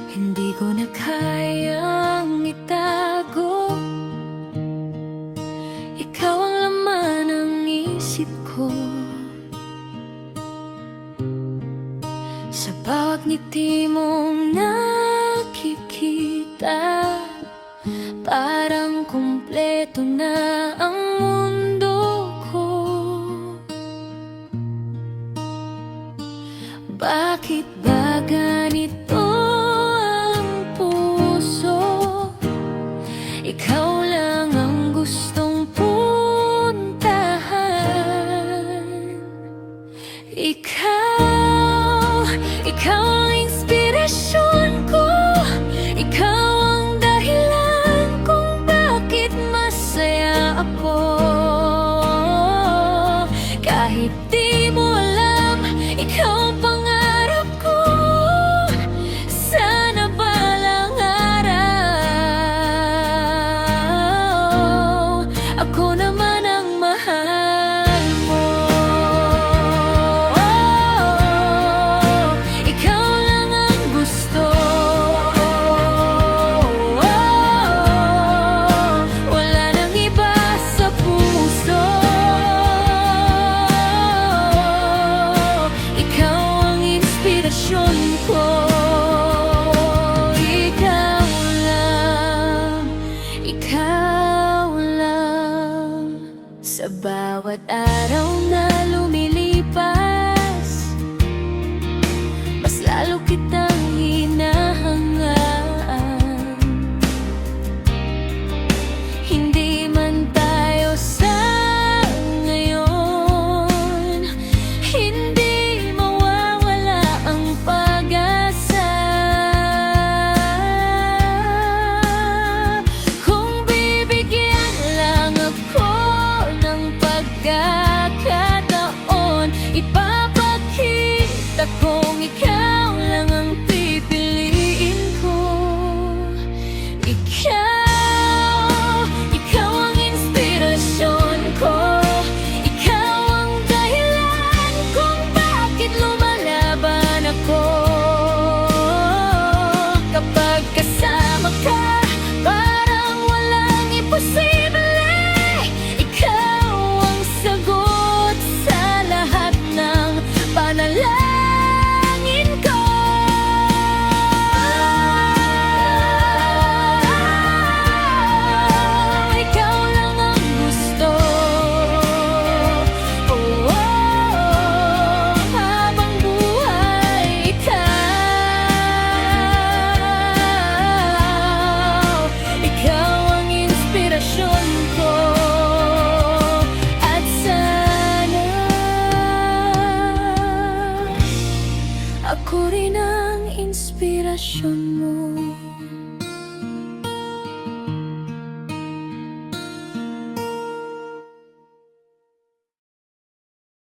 Hindi ko na kayang itago. Ikaw ang laman ng isip ko. Sa bawat ngiti mong nakikita, parang kumpleto na ang mundo ko. Bakit ba ganito ang puso? Ikaw lang ang gustong puntahan. Ikaw ang inspirasyon ko. Ikaw ang dahilan kung bakit masaya ako. Kahit di mo alam, ikaw ang pangarap ko. Sana balang araw ako naman ang mahal mo. Ikaw lang ang gusto. Wala nang iba sa puso. Ikaw ang inspirasyon ko. Ikaw lang. Sa bawat araw na lumilipas, mas lalo kitang hinahangaan. Hindi man tayo sa ngayon, hindi mawawala ang pag-asa. Kung bibigyan lang ako ng pagkakataon, ipapakita kong ikaw lang ang pipiliin ko. Ikaw ang inspirasyon ko. Ikaw ang dahilan kung bakit lumalaban ako. Kapag kasama ka, parang walang imposible. Ikaw ang sagot sa lahat ng panalangin ko. Ikaw lang ang gusto. Habang buhay ikaw ang inspirasyon ko. At sana ako rin ang inspirasyon mo.